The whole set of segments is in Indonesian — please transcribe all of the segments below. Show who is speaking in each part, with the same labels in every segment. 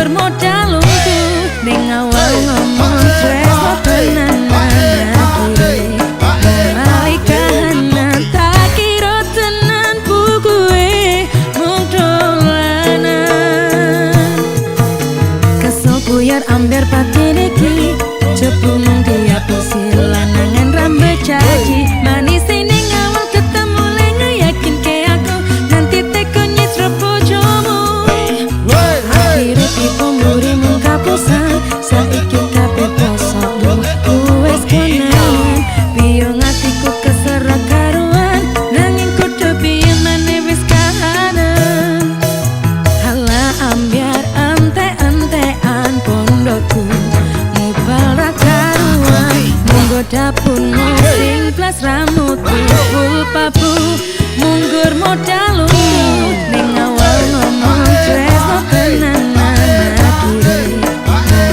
Speaker 1: Munggur modal untu ning awal ngomong tresno tenanan akhire malikanan tak kira tenan bukuwe mung dolanan kesopuyar amber patene iki cepu mung diapusi lanangan rambe caci manis ning awal ketemu lenga yakin ke aku nanti teko nyitra bojomu akhire tipu muri mung kapusan saiki kabeh posokmu wis konen piyo ngatiku keserak karuan nanging kudu piye maneh wis kahanan hala ambiar ante-antean pondokku mubal karuan munggo dapurmu sing blas rambutku full papu munggur modal ning awal ngomong tresno tenanan akhire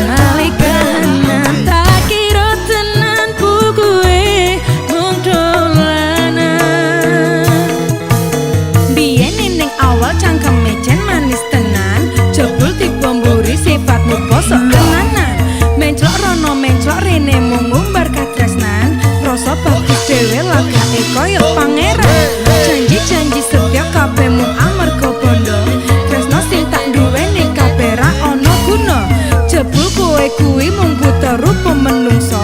Speaker 1: malikanan tak kira tenan bukuwe mung dolanan biyen ning awal cangkeme jan manis tenan jebul dibomburi sifatmu bosok tenanan menclok rono menclok rene mung ngumbar katresnan rasa bagus dhewe lagake koyo pangeran janji-janji setia kabeh mung amarga bondo tresno sing tak duweni kabeh ra ono guna jebul kowe kuwi mung buta rupa menungso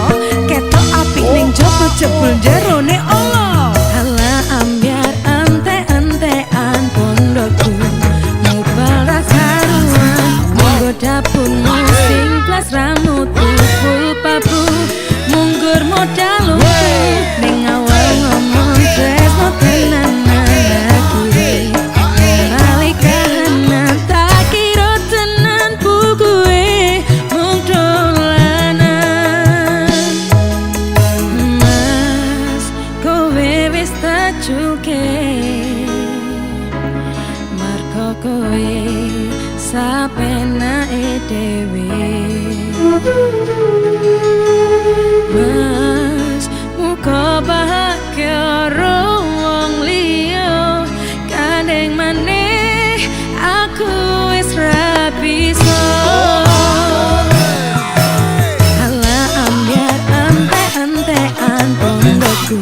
Speaker 1: ketok apik ning jaba jebul jerone Allah hala ambiar ante-antean pondokku mubal karuan monggo dapurmu sing blas rambutku full papu munggur modal ning awal ngomong tresno tenanan akhire malikanan tak kira tenan bukuwe mung dolanan mas kowe wis tak cuke marko kowe sapenake dhewe mas muka bahagia wong liya kandeng maneh aku wis ra bisa hala ambiar ante-antean pondokku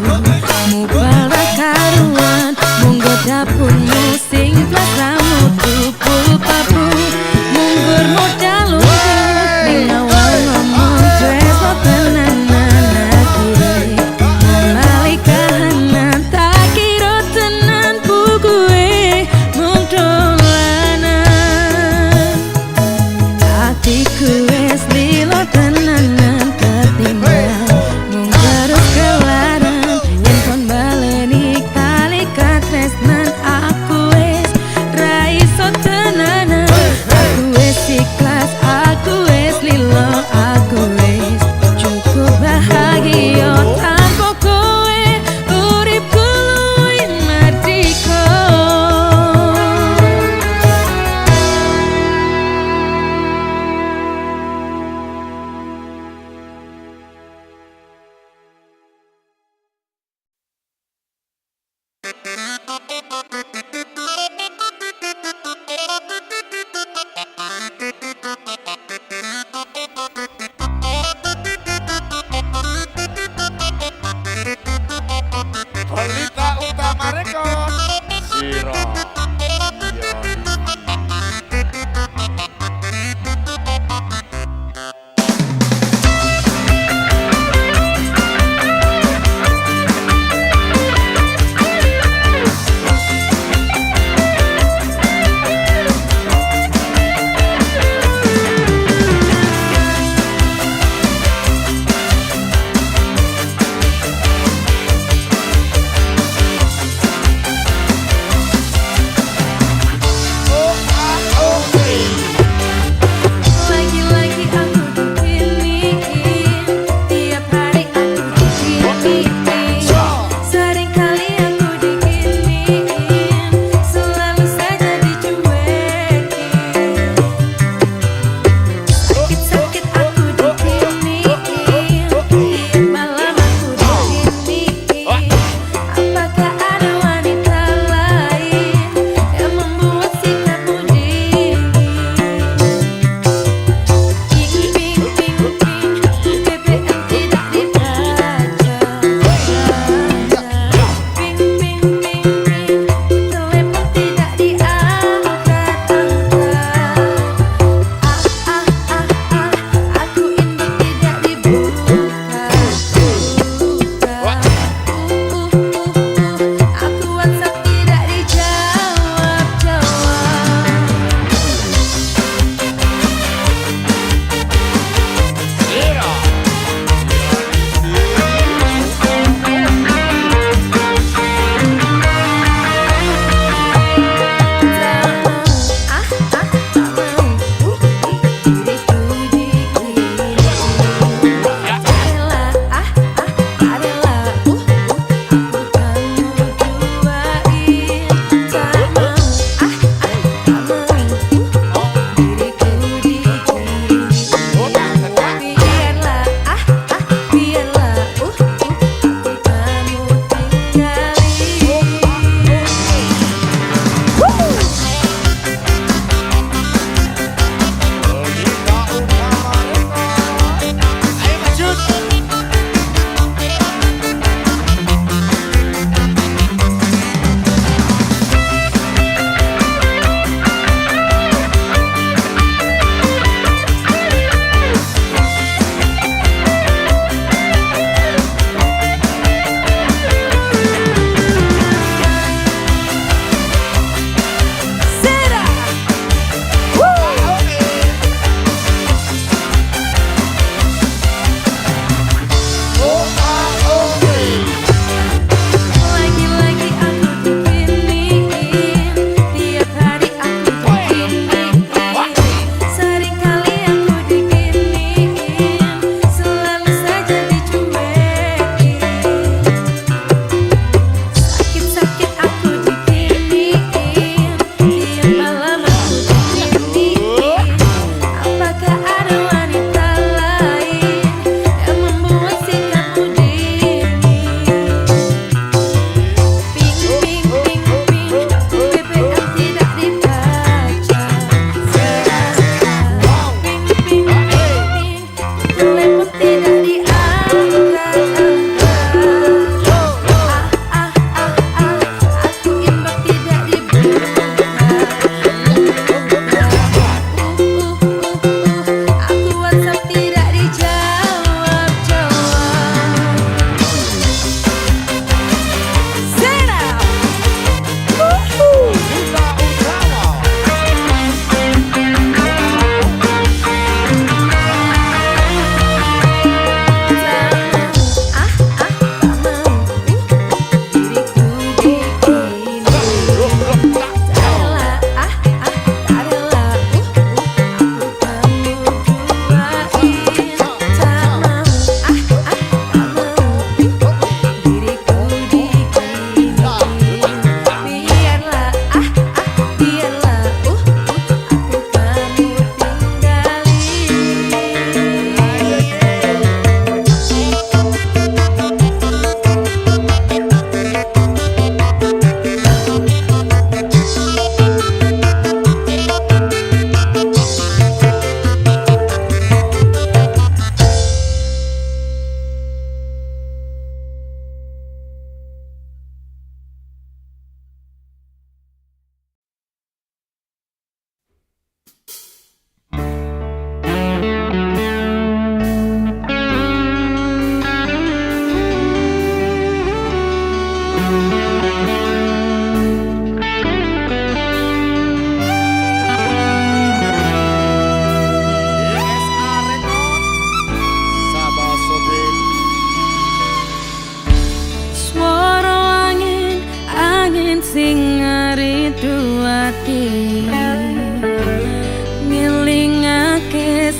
Speaker 1: mubal karuan munggo dapurmu sing blas rambutku full papu munggur modal ning awal ngomong tresno tenanan akhire malikanan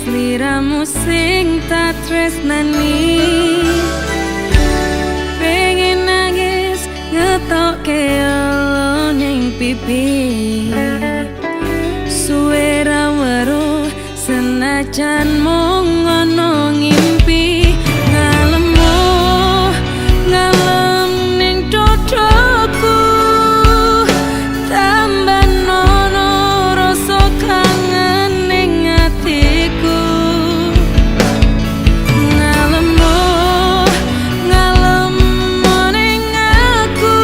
Speaker 1: sliramu sing tak tresnani. Pengen nangis ngetokke alo ning pipi. Suwe ra weruh senajan mung ono ngimpi. Ngalem ning dodoku, tambah nono rasa kangen ning atiku. Ngalem ning aku,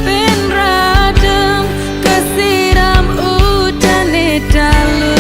Speaker 1: ben radem kesiram udane dalu.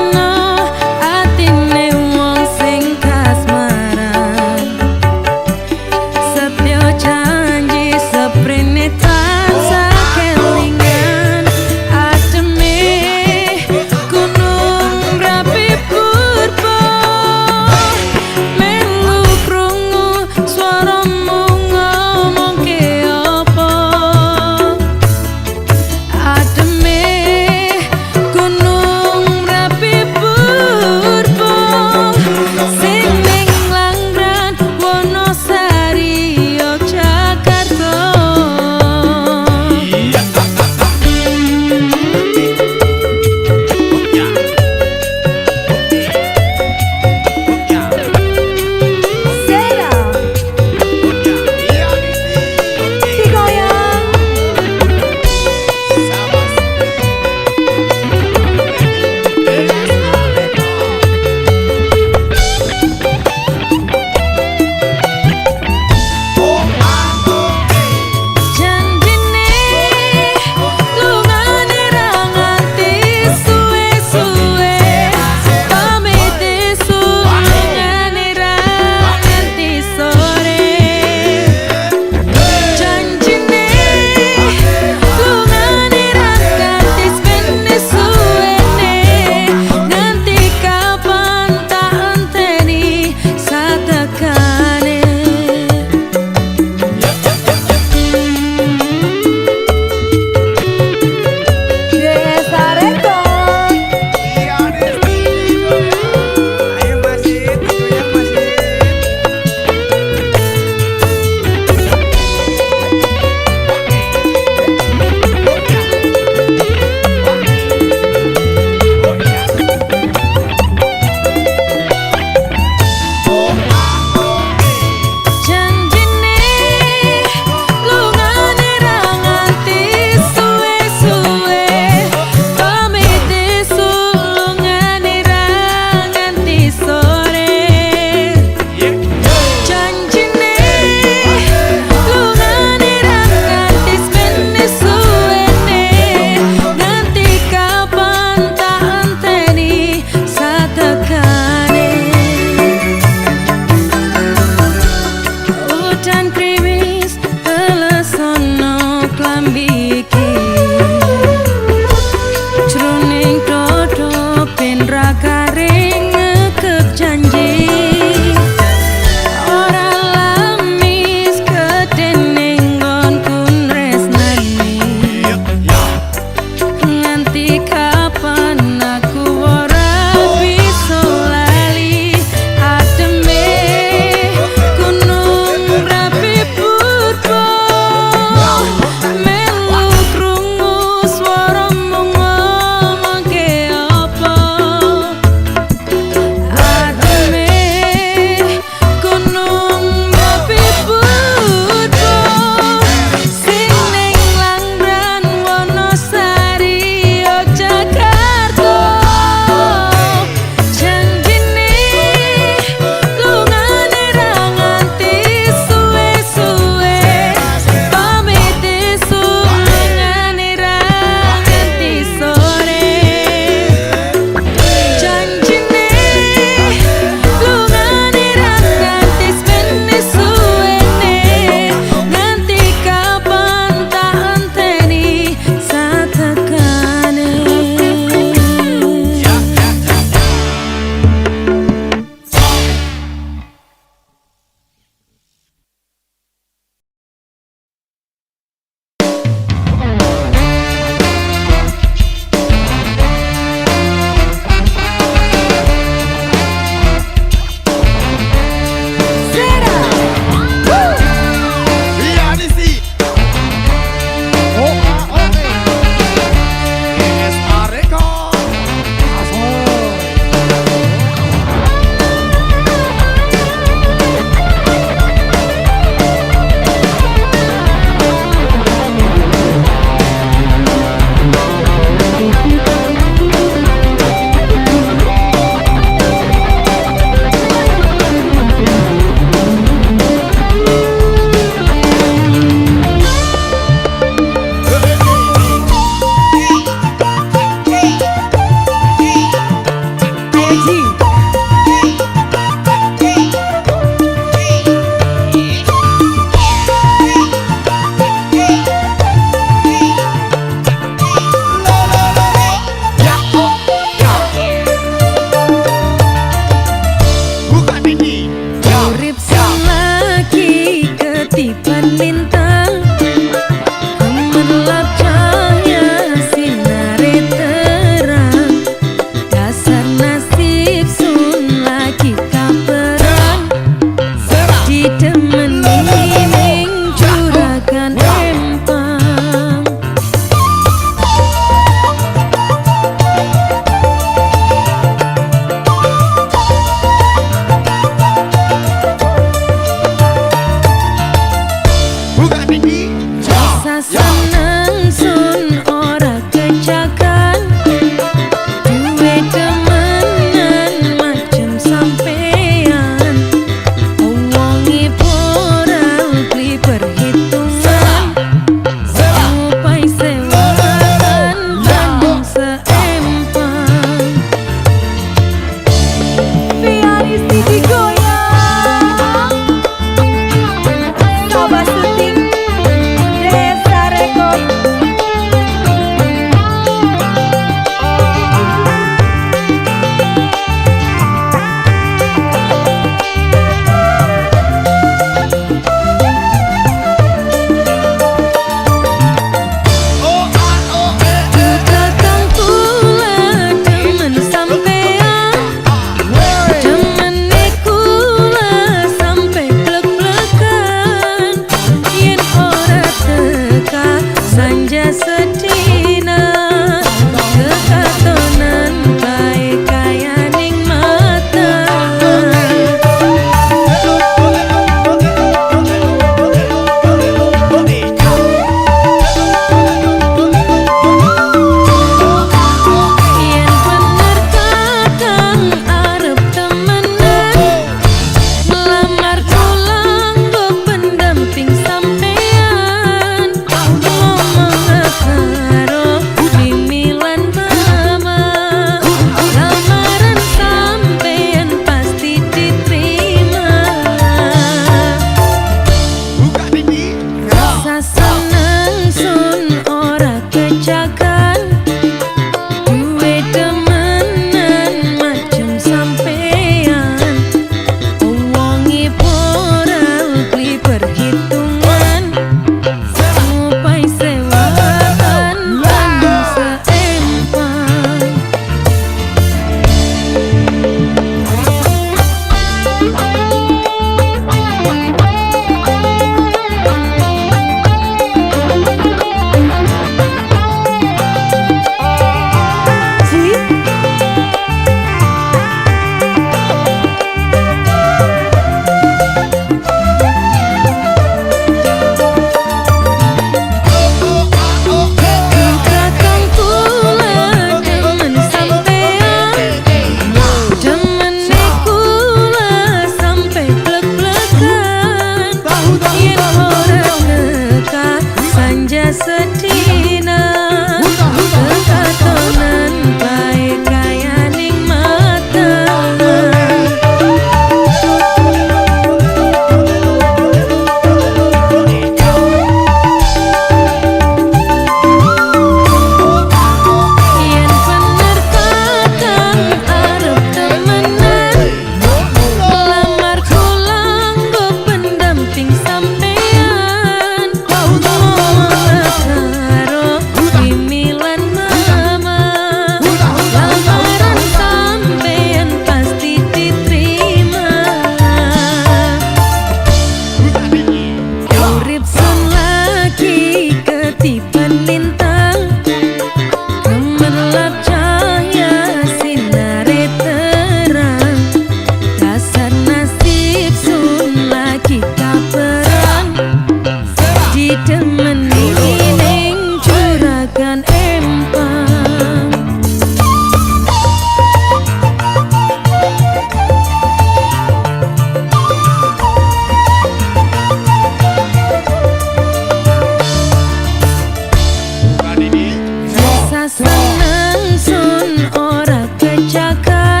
Speaker 1: seneng sun ora kejakan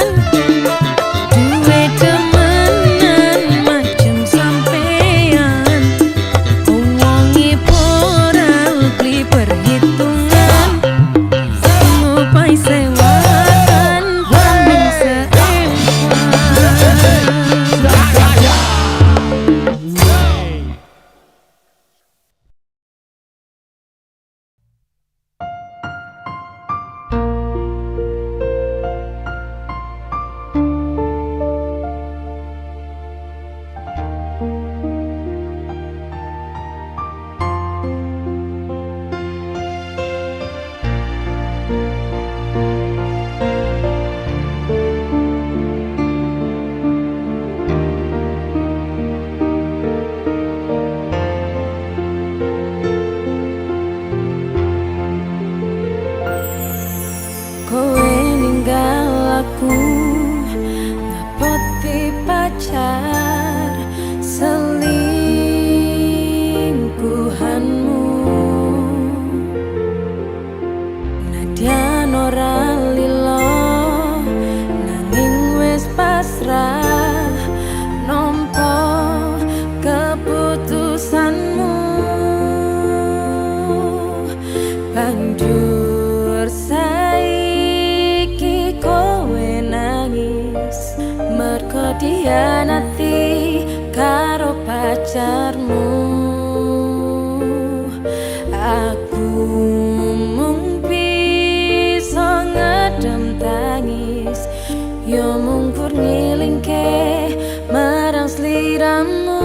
Speaker 1: duwe temenan macem sampean wongi poral beli perhitungan ngupai sewaan paling seewan. Kowe ninggal aku ngapoti pacar selingkuhanmu nadyan ora lilo nanging wis pasrah nampa keputusanmu banjur merko dianati karo pacarmu aku mung bisa ngedem tangis yo mung kur ngilingke marang sliramu.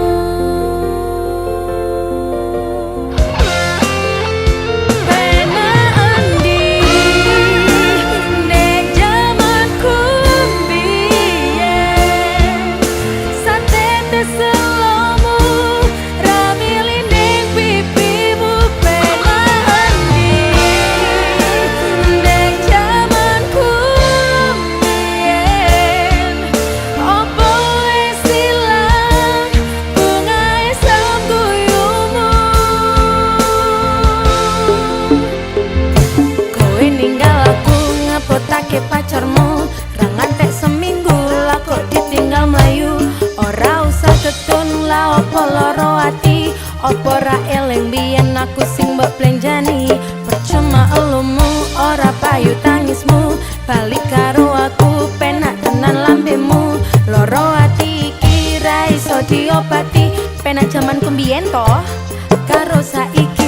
Speaker 1: Pacarmu rangantek seminggu lah kok ditinggal melayu ora usah ketun lah opo loro ati opo ra eling biyen aku sing mbok plenjani percuma elumu ora payu tangismu balik karo aku penak tenan lambemu loro ati iki ra iso diobati penak jaman kembiyen to karo saiki.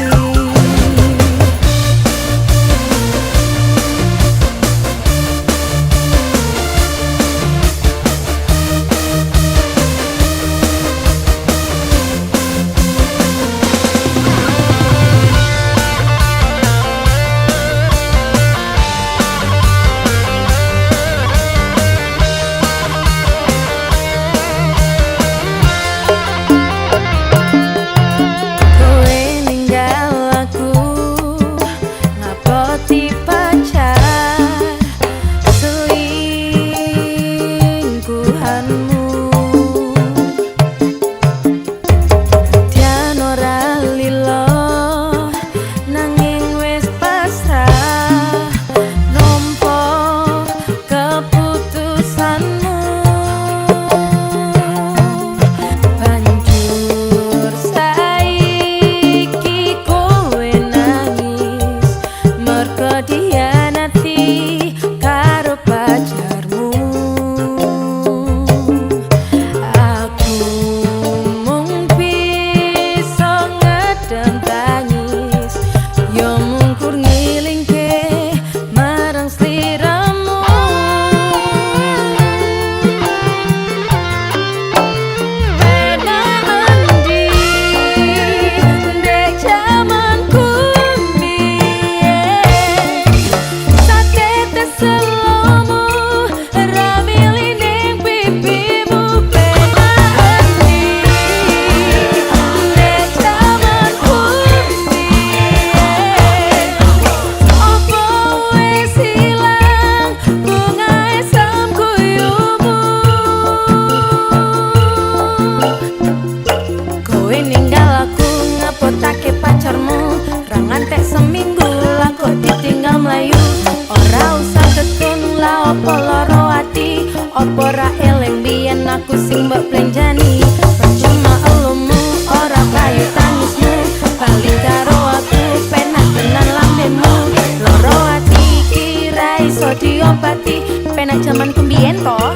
Speaker 1: jaman kumbien toh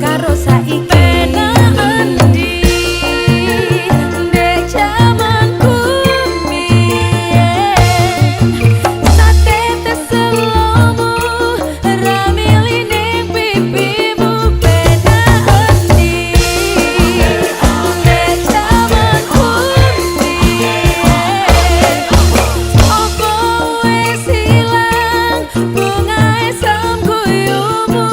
Speaker 1: karo saiki beda endi ndek jaman kumbien sate teselomu ramili ning pipimu beda endi ndek jaman kumbien opo wis ilang bungae sang guyumu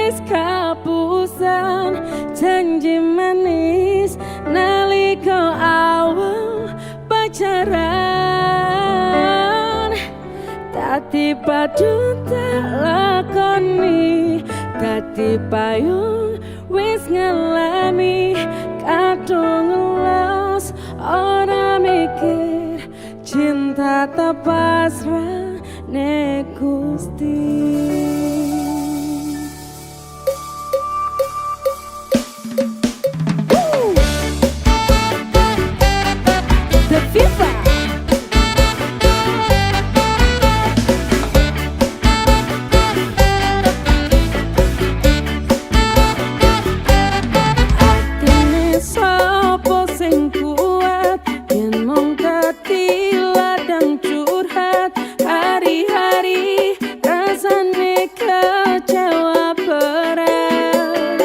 Speaker 1: wis kapusan janji manis nalika awal pacaran dadi padu tak lakoni dadi payung wis ngalami kadung ngelos ora mikir cinta tak pasrah nek Gusti. The FIFA atine sapa sing kuat yen mung dadi ladang curhat hari-hari rasane kecewa berat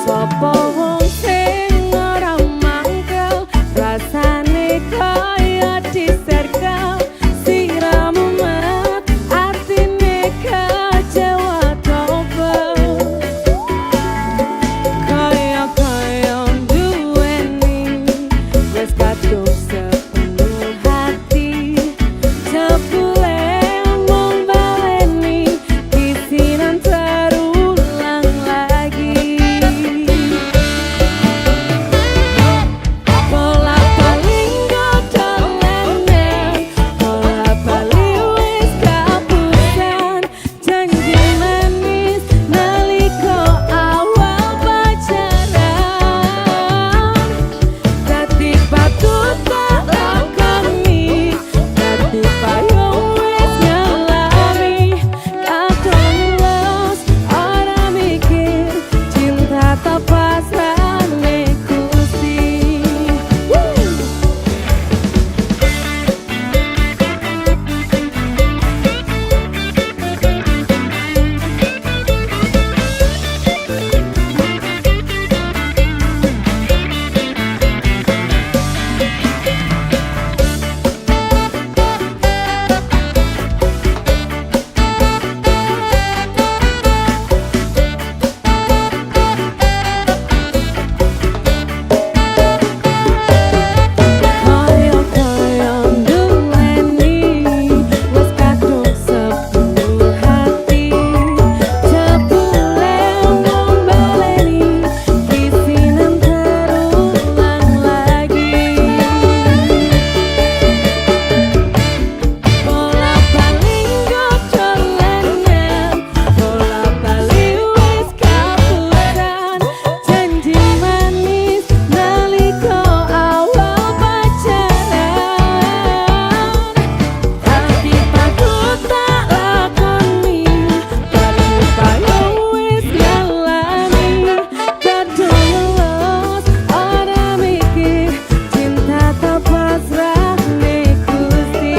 Speaker 1: sapa wong sing ora mangkel rasane kaya disergap siramu mat atine kecewa double kaya duweni wis kadung sepenuh hati jebule mung baleni kisinan terulang lagi bola paling godolenan bola bali wis kapusan janji manis nalika awal pacaran dadi batu tak lakoni dadi payung wis ngalami kadung los ora mikir cinta tak pasrah nek Gusti. Kaya duweni wis kadung sepenuh hati jebule mung baleni kisinan terulang lagi bola paling godolenan bola bali wis kapusan janji manis nalika awal pacaran dadi padu tak lakoni dadi payung wis ngalami kadung los ora mikir cinta tak pasrah nek Gusti.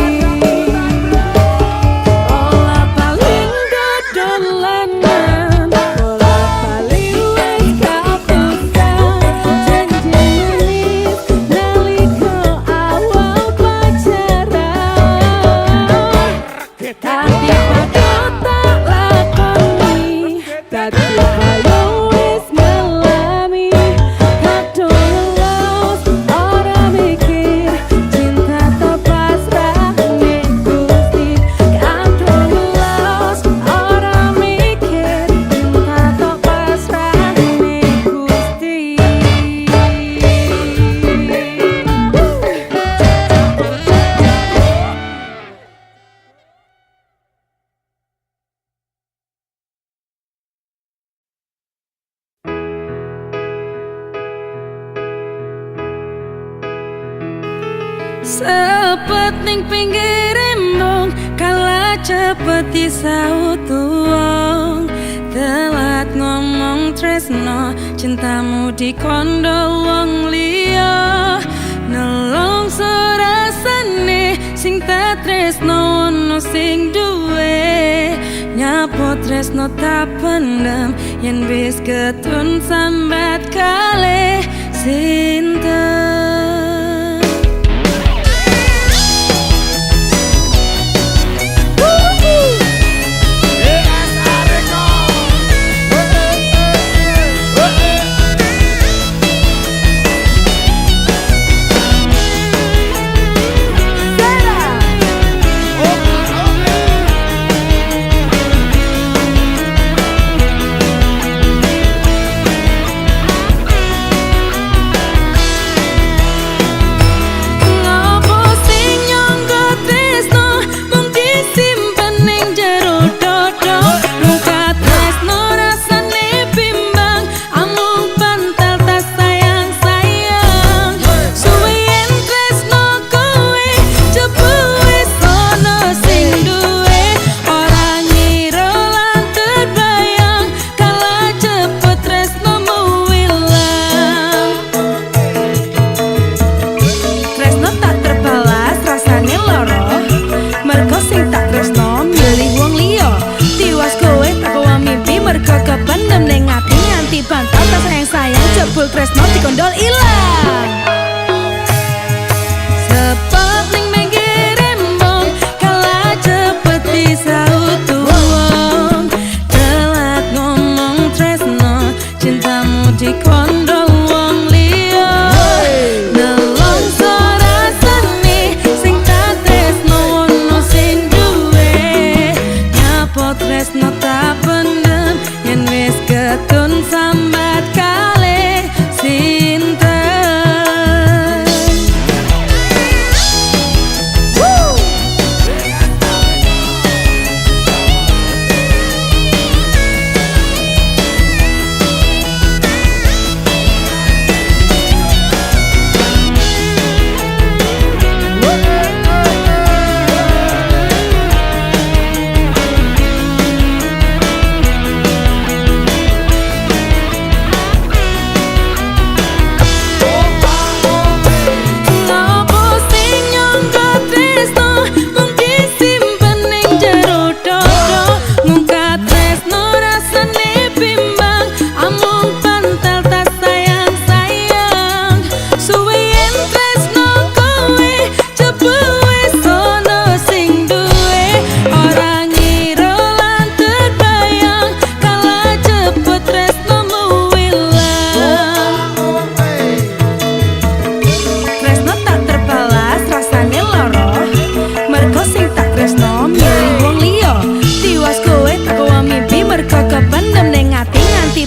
Speaker 1: Bola paling godolenan bola bali wis kapusan janji manis nalika awal pacaran dadi padu tak lakoni dadi payung wis ngalami kadung los ora mikir cinta tak pasrah nek Gusti kadung los ora mikir cinta tak pasrah nek Gusti. Sepet ning pinggir embong kala cepet disaut wong telat ngomong tresno cintamu dikondol wong liya nelong surasane sing tak tresno ono sing duwe nyapo tresno tak pendem yen wis ketun sambat kalih sinten. tresno dikondol ilang. Sepet ning minggir embong kalah cepet disaut wong. Telat ngomong tresno cintamu dikondol wong liya. Nelongso rasane sing tak tresno ono sing duwe. Nyapa tresno tak pendem yen wis ketun sambat kalih sinten.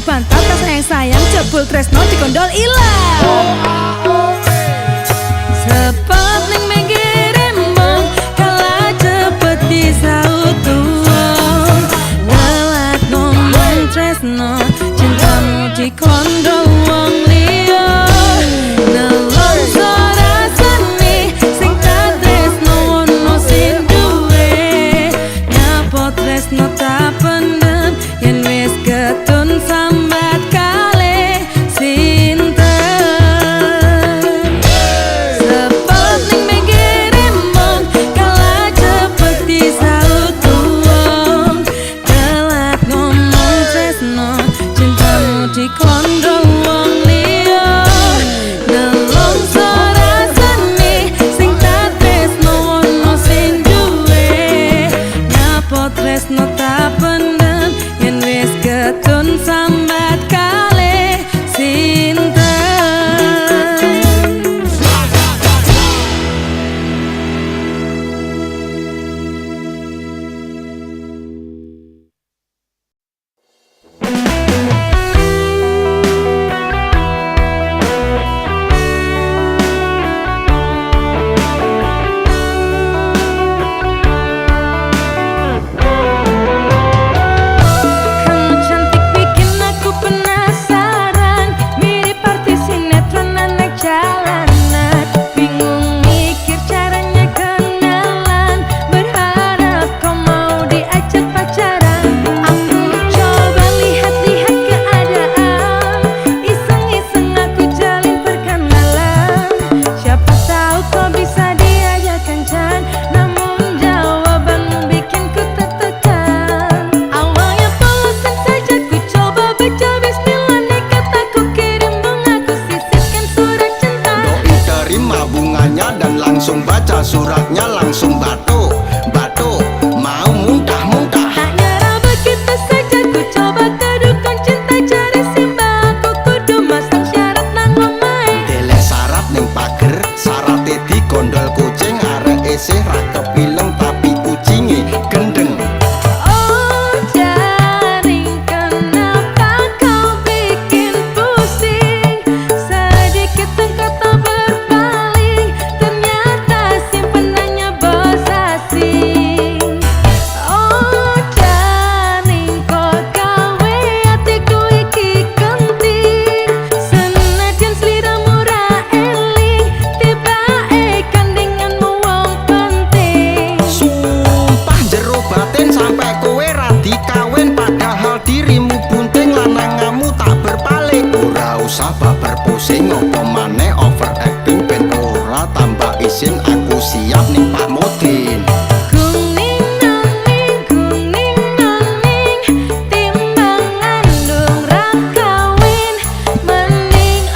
Speaker 1: Bantah tak sayang jebul tresno dikondol ilang. Sepet ning minggir embong kalah cepet disaut wong. Telat ngomong tresno cintamu dikondol wong liya. Nelongso rasane sing tak tresno ono sing duwe. Nyapa tresno tak pendem yen wis ketun sambat kalih sinten. Sepet ning minggir embong kalah cepet disaut wong. Telat ngomong tresno cintamu dikondol wong liya. Nelongso rasane sing tak tresno ono sing duwe. Nyapa tresno tak pendem yen wis ketun sambat kalih sinten. Kamu cantik bikin aku penasaran, mirip artis sinetron anak jalanan. Bingung mikir caranya kenalan, berharap kau mau diajak pacaran. Aku coba lihat-lihat keadaan, iseng-iseng aku jalin perkenalan. Siapa tahu kau bisa diajak kencan, namun jawabanmu bikin ku tertekan. Awalnya polosan saja ku coba baca bismillah, nekat aku kirim bunga, ku sisipkan surat cinta.
Speaker 2: Doi terima bunganya dan langsung baca suratnya, langsung batuk, batuk, mau muntah-muntah.
Speaker 1: Tak nyerah begitu saja ku coba teduhkan cinta, cari simbah aku kudu masang syarat nang omahe.
Speaker 2: Dele syarat ning pager, syarate dikondol kucing, arek isih ra kepileng tapi kucinge gendeng.
Speaker 1: Oh jaring, kenapa kau bikin pusing? Sedikit engkau tak berpaling, ternyata simpenannya bos asing. Oh jaring, kok gawe hatiku iki genting. Senadyan sliramu ra eling, tibake kandinganmu wong penting.
Speaker 2: Sumpah jero batin sampai kowe ra dikawin, padahal dirimu bunting lanangamu tak berpaling. Ora usah babar pusing, apa maneh overacting ben ora tambah isin, aku siap ning Pak Mudin.
Speaker 1: Kuning naning, timbang ngandung ra kawin, mending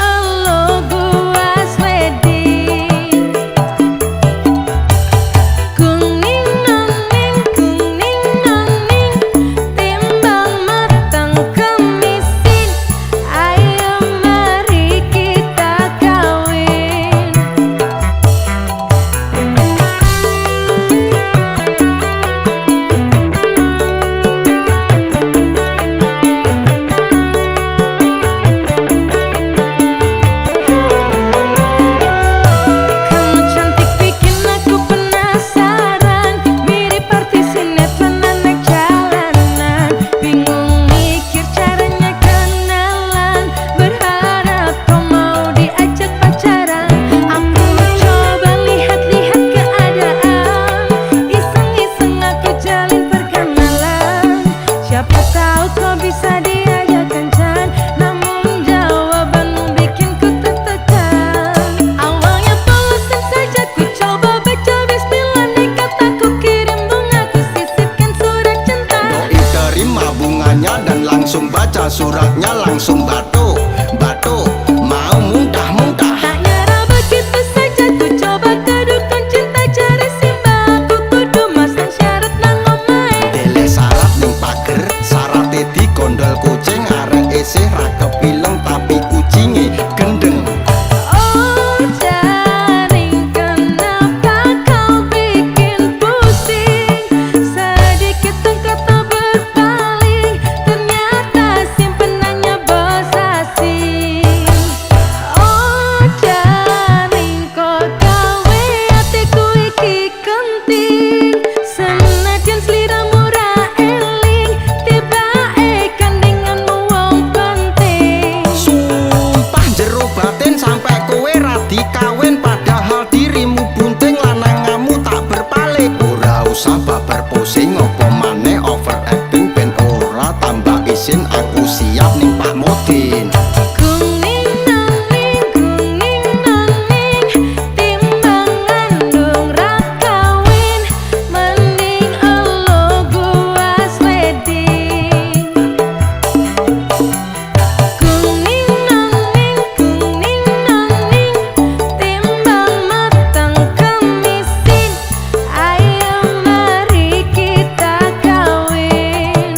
Speaker 2: suratnya langsung batuk batuk mau muntah-muntah.
Speaker 1: Tak nyerah begitu saja ku coba kedukan cinta cari simba ku kudu masang syarat nang omahe.
Speaker 2: Dele syarat ning pager syarate digondol kucing arek isih ra kepileng tapi kucinge gendeng.
Speaker 1: Oh jaring kenapa kau bikin pusing, sedikit kata berpaling ternyata simpenannya bos asing. Oh jaring kok gawe hatiku iki kenting, senadyan sliramu ra eling tibake kandinganmu wong penting.
Speaker 2: Sumpah jero batin sampai kowe ra dikawin padahal dirimu bunting lanangamu tak berpaling. Ora usah babar pusing apa maneh overacting ben ora tambah isin aku siap ning Pak Mudin.
Speaker 1: Kuning naning timbang ngandung ra kawin mending elo gua wedding. Kuning naning timbang matang kemisin, ayo mari kita kawin.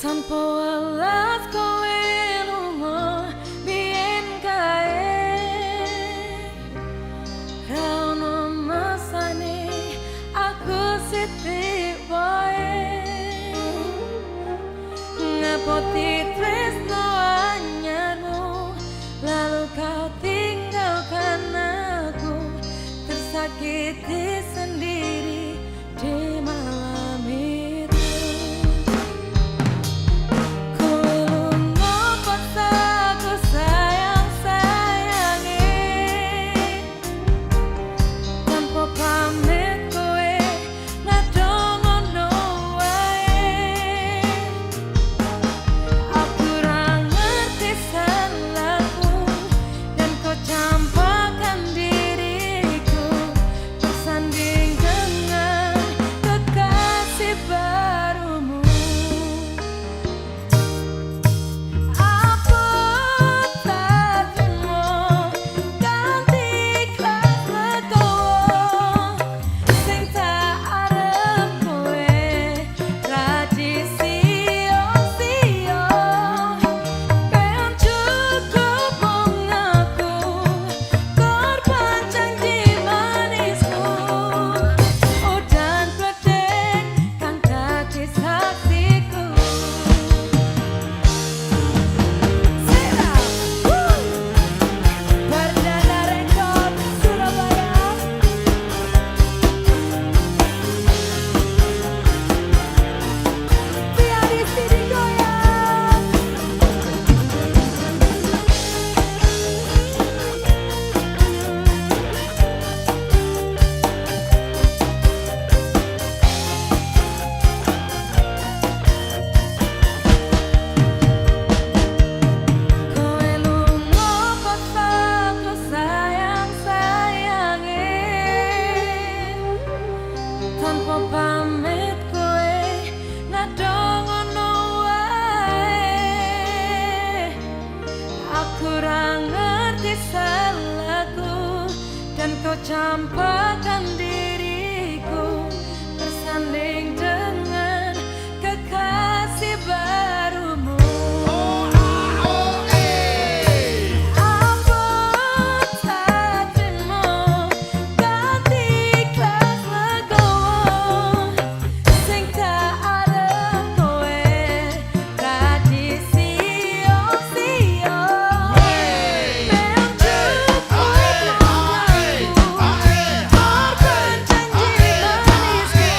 Speaker 1: Tanpa welas kowe lunga biyen kae, ra ono masane aku sithik wae. Ngapoti tresno anyarmu, lalu kau tinggalkan aku, tersakiti sendiri di malam itu. Kowe lunga pas aku sayang-sayange, tanpa pamit kowe ngado ngono wae. Aku ra ngerti salahku, dan kau campakkan diriku bersanding dengan kekasih barumu. Apa tak terima ganti kelas legowo, sing tak arep kowe radi sia-sia. Pengen cukup mung aku, korban janji manismu. Udan pledek kang dadi saksiku. Sera, Perdana Record Surabaya. Pianis Didi Goyang. Kowe lunga pas aku sayang-sayange, tanpa pamit kowe ngado ngono wae. Aku ra ngerti salahku, dan kau campakkan diriku bersanding dengan kekasih barumu. Apa tak terima ganti kelas legowo, sing tak arep kowe radi sia-sia. Pengen cukup mung aku, korban janji manisku.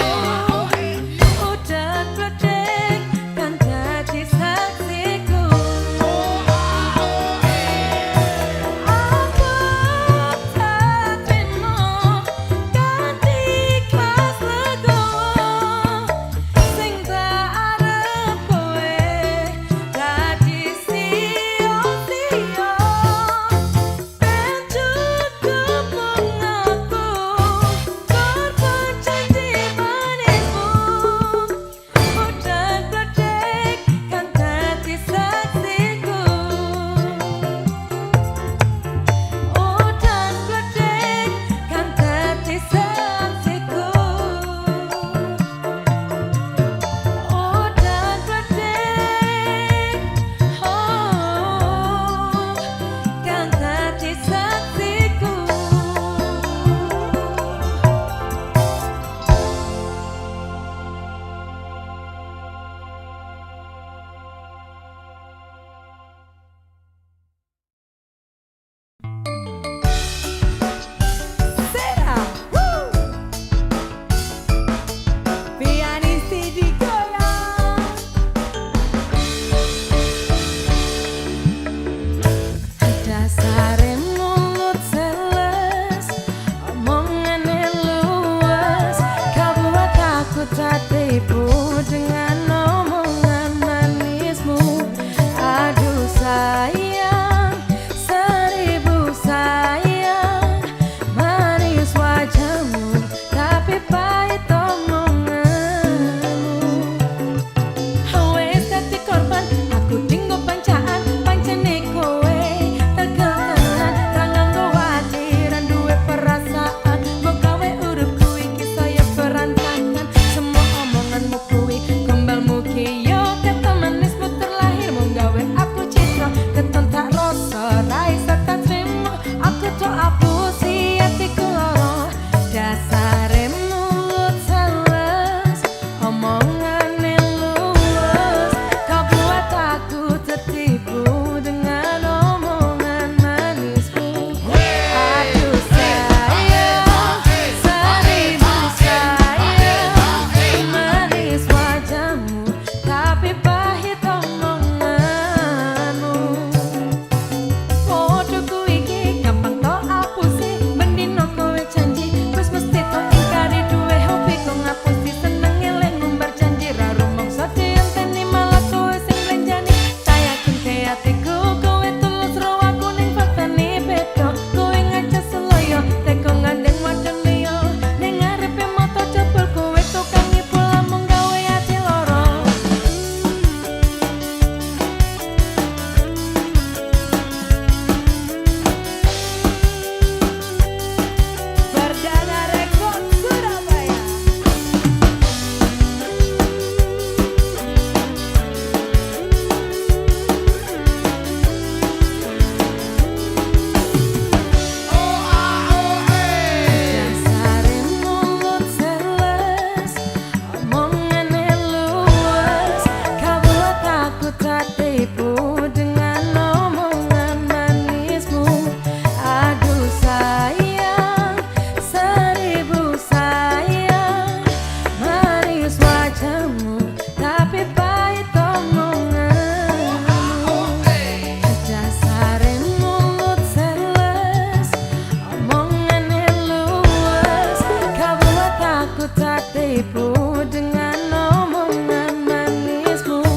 Speaker 1: tertipu dengan omongan manismu.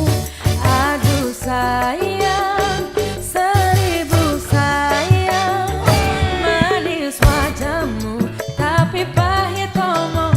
Speaker 1: Aduh sayang, seribu sayang, manis wajahmu tapi pahit omonganmu.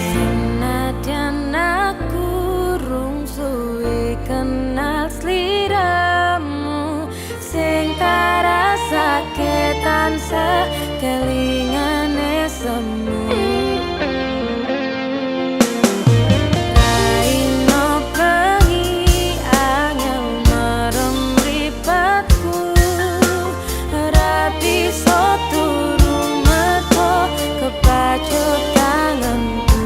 Speaker 1: Senadyan aku rung suwe kenal sliramu, sing tak rasake tansah kelingane semu. Raino bengi angel merem mripatku, ora bisa turu mergo kepacut kangenku.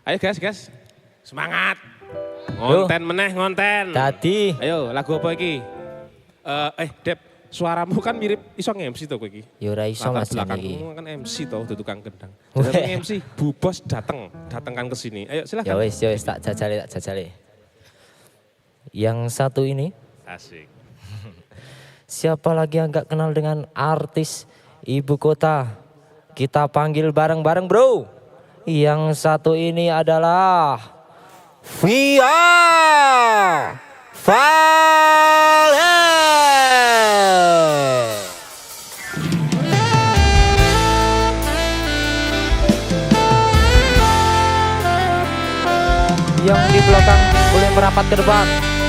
Speaker 3: Ayo guys, semangat. Ngonten meneh ngonten.
Speaker 4: Tadi.
Speaker 3: Ayo lagu apa iki? Dep, suaramu kan mirip iso nge-MC to kowe iki.
Speaker 4: Ya ora iso
Speaker 3: Latar
Speaker 4: Mas Jan iki.
Speaker 3: belakangmu kan MC to, udah tukang gendang.
Speaker 4: Weh.
Speaker 3: Jadi MC, Bu Bos datang kan ke sini. Ayo
Speaker 4: Ya
Speaker 3: silakan.
Speaker 4: wis tak jajali. Yang satu ini,
Speaker 3: Asik.
Speaker 4: siapa lagi yang gak kenal dengan artis ibu kota? Kita panggil bareng-bareng bro. Yang satu ini adalah Via Valen. Yang di belakang boleh merapat ke depan.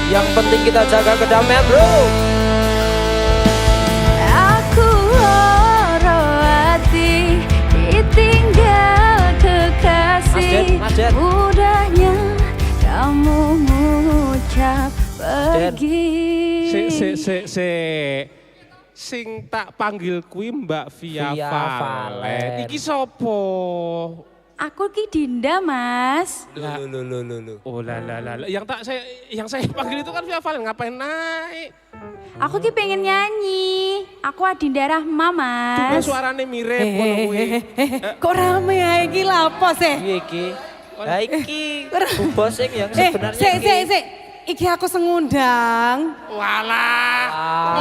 Speaker 4: Yang penting kita jaga kedamaian bro.
Speaker 5: Aku loro hati ditinggal kekasih.
Speaker 4: Mas Den.
Speaker 5: Mudahnya kamu mengucap pergi.
Speaker 3: Sing tak panggil kuwi Mbak Via
Speaker 4: Via
Speaker 3: Valen.
Speaker 4: Valen.
Speaker 3: Iki sopo?
Speaker 5: Aku ki Dinda mas.
Speaker 4: Lu.
Speaker 3: Oh lah. Yang saya panggil itu kan Via Valen, ngapain naik?
Speaker 5: Aku ki pengen nyanyi. Aku Adinda Rahma
Speaker 3: Tuh
Speaker 5: mas.
Speaker 3: suarane mirip ngono kuwi.
Speaker 1: Kok rame ya iki lapo sih?
Speaker 4: Piye iki? Lah iki Bu Bos sing yang sebenarnya
Speaker 1: Sik. Iki aku sengundang.
Speaker 3: Walah,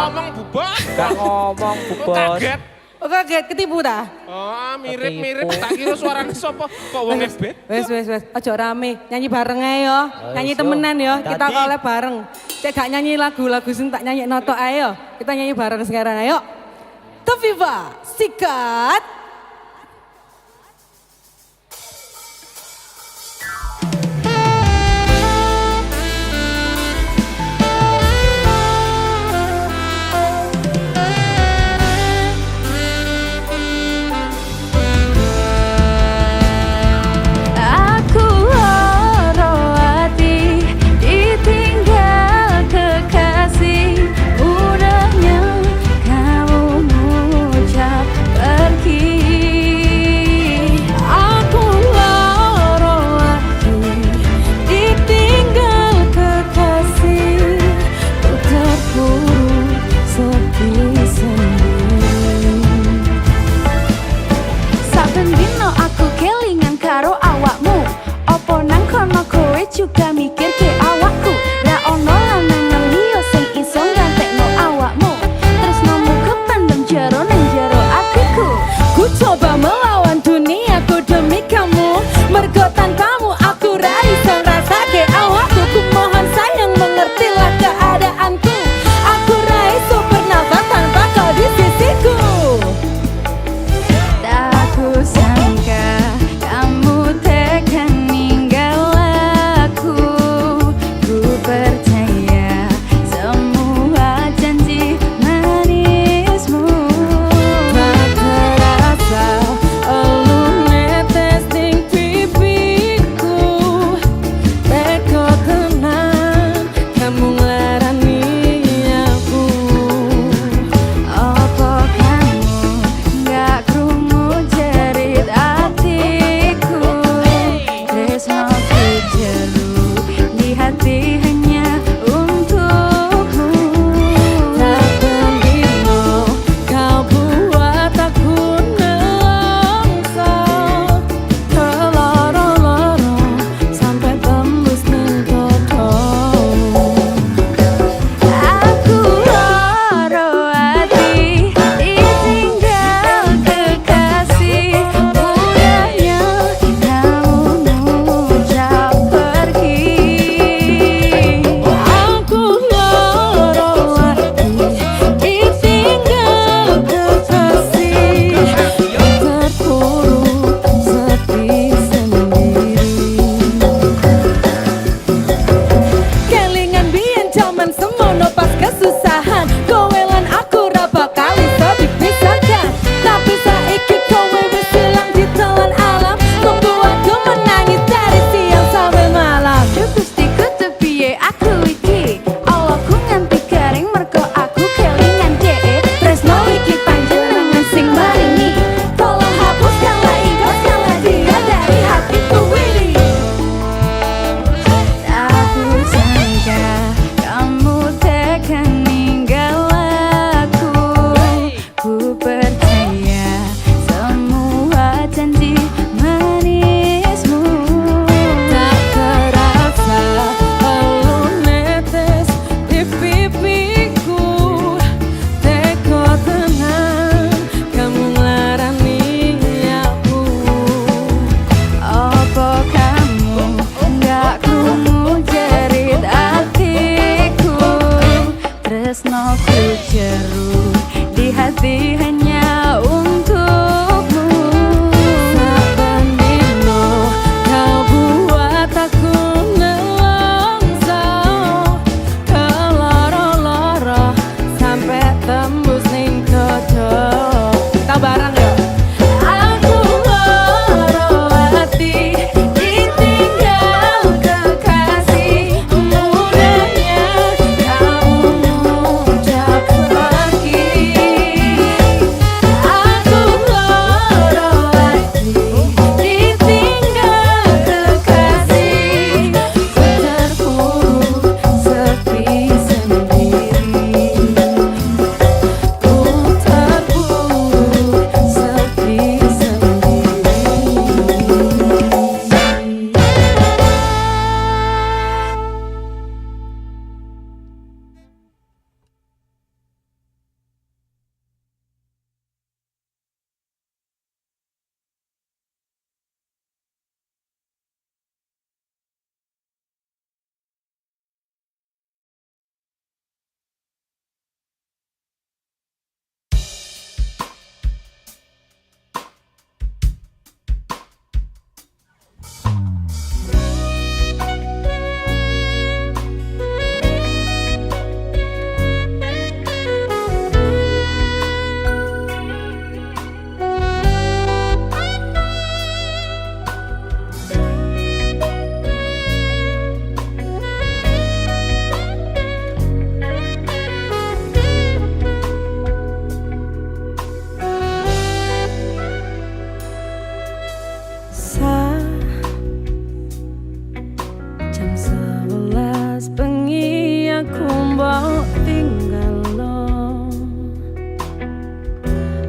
Speaker 3: ngomong Bu Bos.
Speaker 4: Gak ngomong Bu
Speaker 3: Kok
Speaker 4: Bos.
Speaker 3: kaget?
Speaker 1: Oh kaget ketipu ta?
Speaker 3: Oh, mirip.
Speaker 4: Ketipu.
Speaker 3: Tak kira suarane sapa? Kok wong ebet?
Speaker 1: Wes. Ojo rame. Nyanyi bareng ae yo. Nyanyi
Speaker 4: Wes, yo.
Speaker 1: temenan yo. Kita
Speaker 4: Tadi.
Speaker 1: collab bareng. Cek gak nyanyi lagu-lagu sing tak nyanyi noto ae yo. Kita nyanyi bareng sekarang ayo. Toviva, sikat.
Speaker 5: Aku loro hati ditinggal kekasih. Mudahnya kamu mengucap pergi. Aku loro hati ditinggal kekasih. Ku terpuruk sepi sendiri. Saben dino aku kelingan karo awakmu. Opo nang kono kowe juga mikir ke awakku. Ra ono lanang liya sing iso ngantekno awakmu. Tresnomu kependem jero ning jero atiku.
Speaker 1: Ku coba melawan duniaku demi kamu. Mergo tanpamu aku ra iso ngrasake awakku. Ku mohon sayang mengertilah keadaanku. Aku ra iso bernafas tanpa kau di sisiku.
Speaker 5: Tak kusangka kamu tekan ninggal aku. keruh di hati hanya untukmu. Saban dino kau buat aku nelongso, keloro-loro sampai tembus ning dodo. Kita bareng ya. Aku loro hati ditinggal kekasih, mudahnya kamu ngucap pergi. Aku loro hati ditinggal kekasih, terpuruk sepi sendiri. Ku terpuruk sepi sendiri. Jam 11 bengi aku mbok tinggal lo,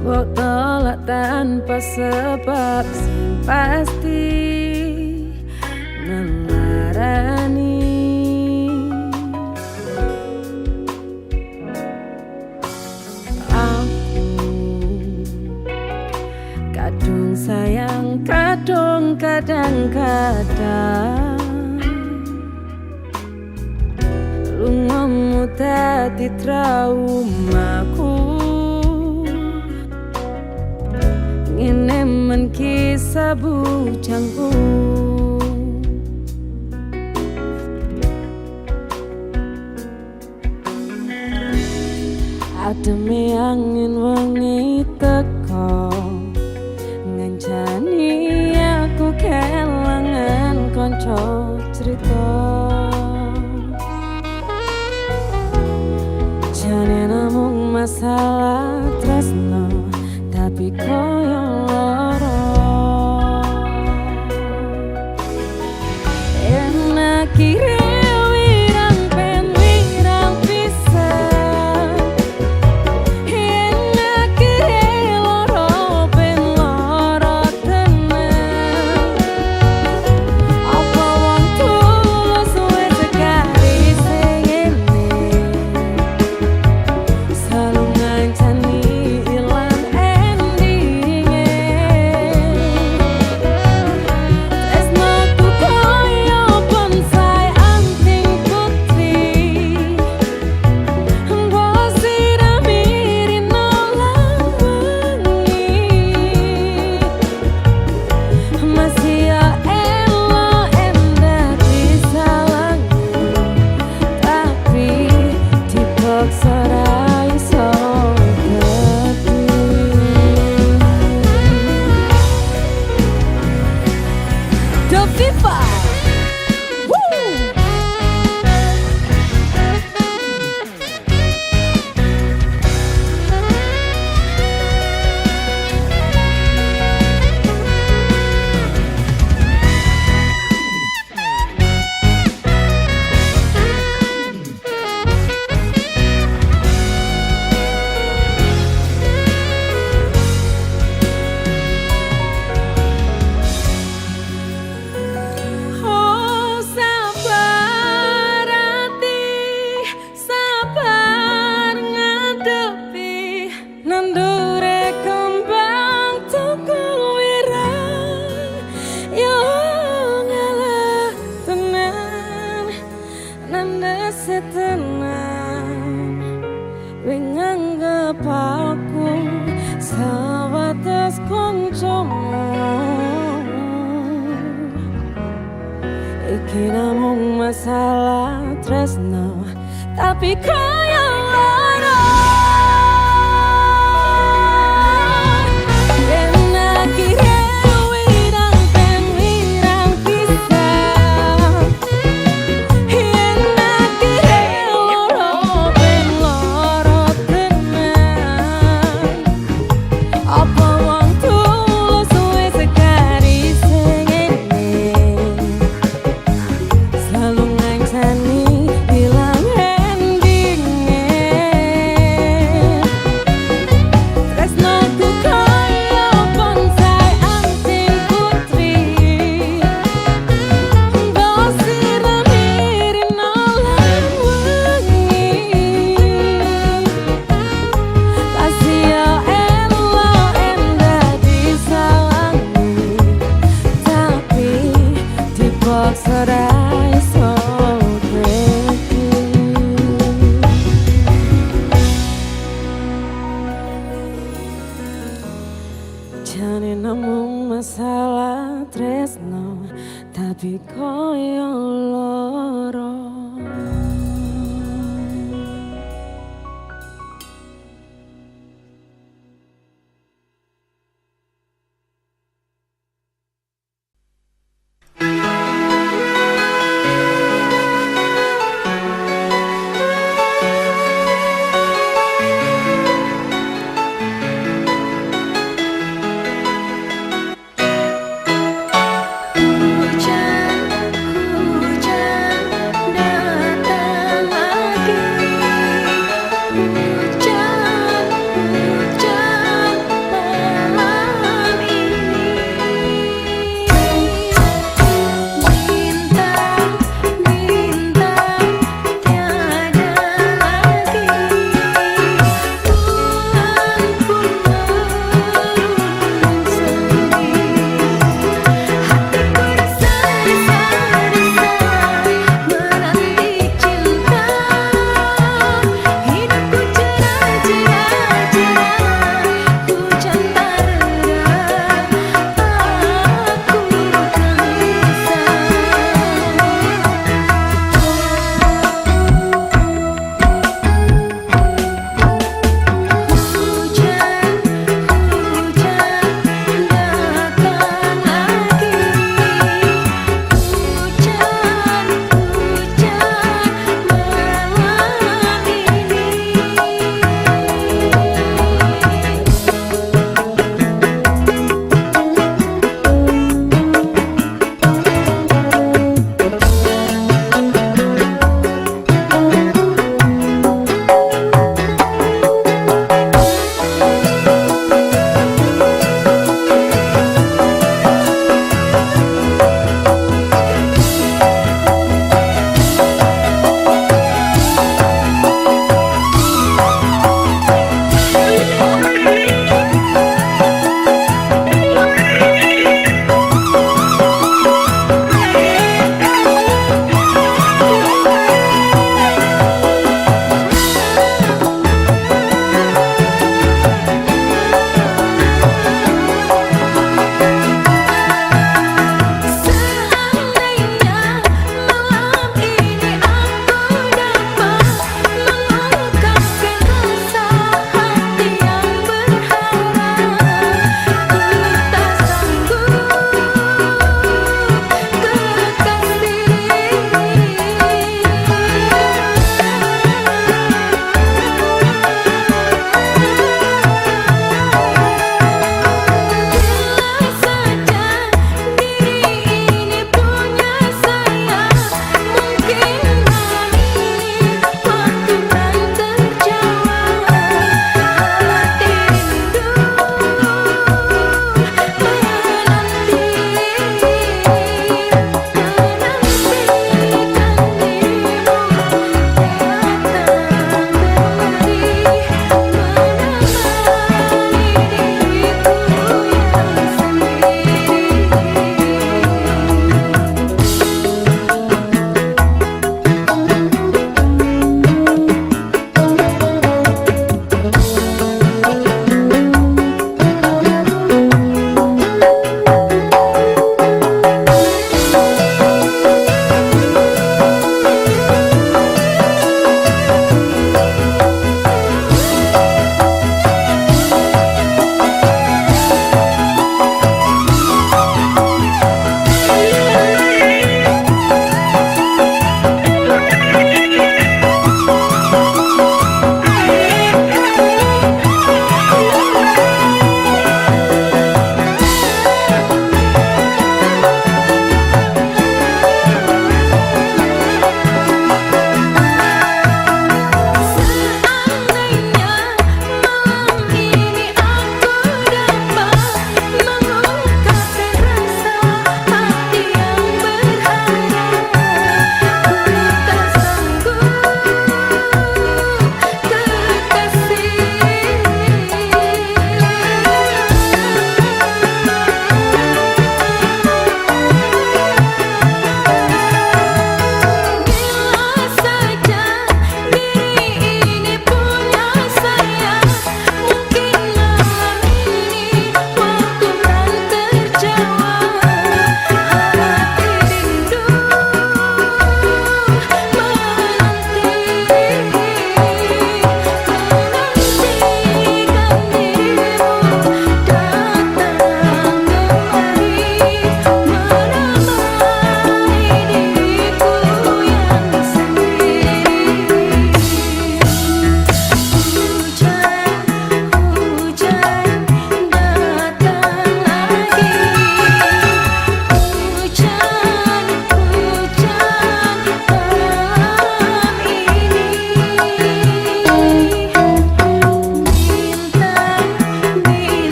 Speaker 5: mbok tolak tanpa sebab sing pasti nelarani. Aku kadung sayang, kadung kadang-kadang lungamu dadi traumaku. Ngene men kisah bujangku. Ademe angin wengi teko, ngancani aku kelangan konco cerita. Jane namung masalah tresno, tapi koyo loro. Enak kira wirang pen wirang pisan, enak kira loro pen loro tenan. Apa wong tulus wis sekali sing ngene, selalu ngancani ilang endinge. Tresnoku koyo bonsai anting putri, mbok siramiri nolang wengi. Masih ya elo endah disalahku, tapi dipaksa ra iso ngerti. The FIFA. Woo! Oh sabar hati, sabar ngadepi nandure kembang tukul wirang. Yo ngalah tenan, nandese tenan.
Speaker 1: nganggep aku sawates koncomu. Iki namung masalah tresno, tapi kaya lara. Yen akhire wirang ten wirang pisah, yen akhire loro ben loro tenan. Apa wong tulus wis sekari sing ngene, selalu ngancani bilang endingnya.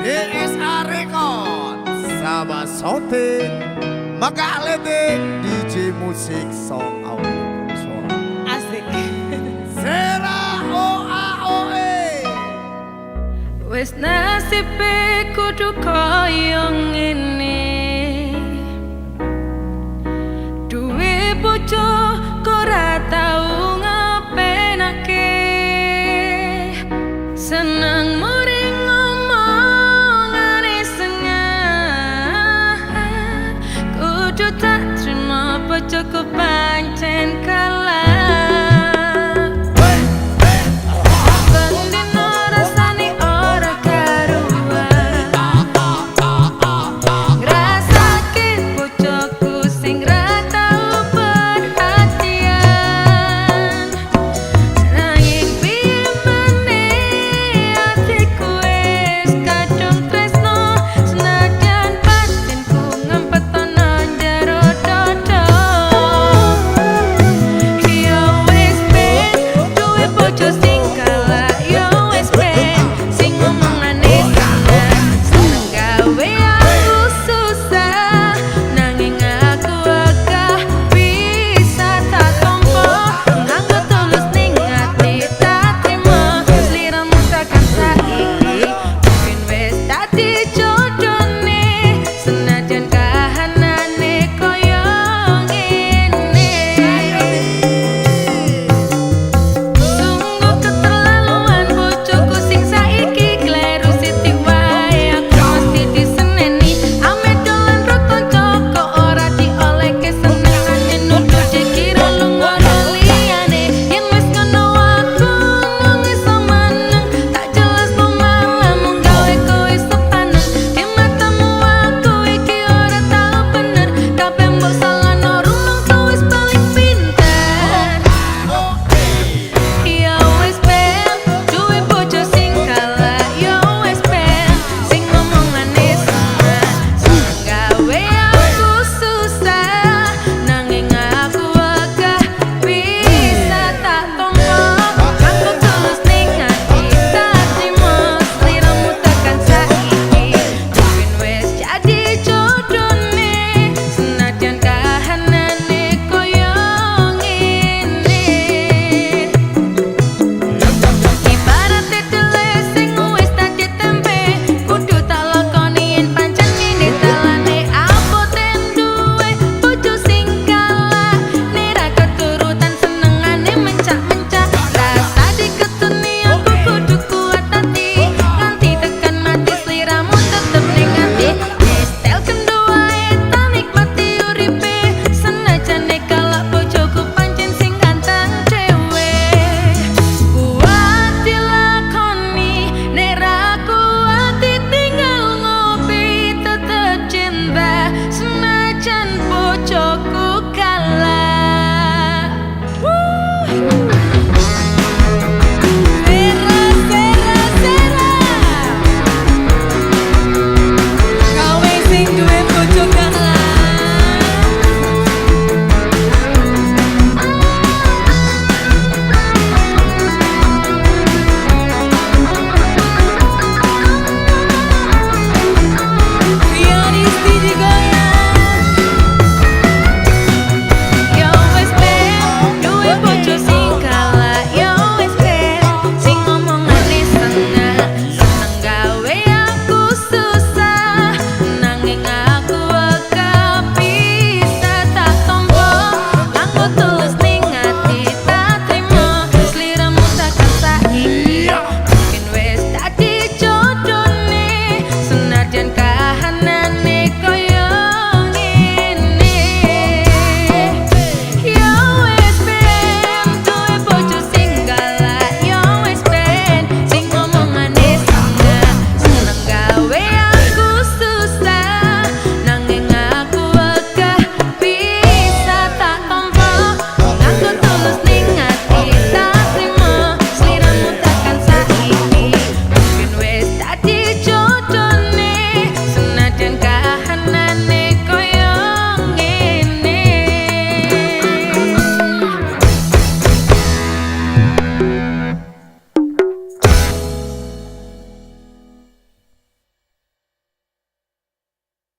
Speaker 6: DSA Record sama Sotik Mekah Letik DJ musik Sound Audio Suara
Speaker 1: Asik.
Speaker 6: Sera OAOE
Speaker 1: Wis nasibe kudu koyo ngene.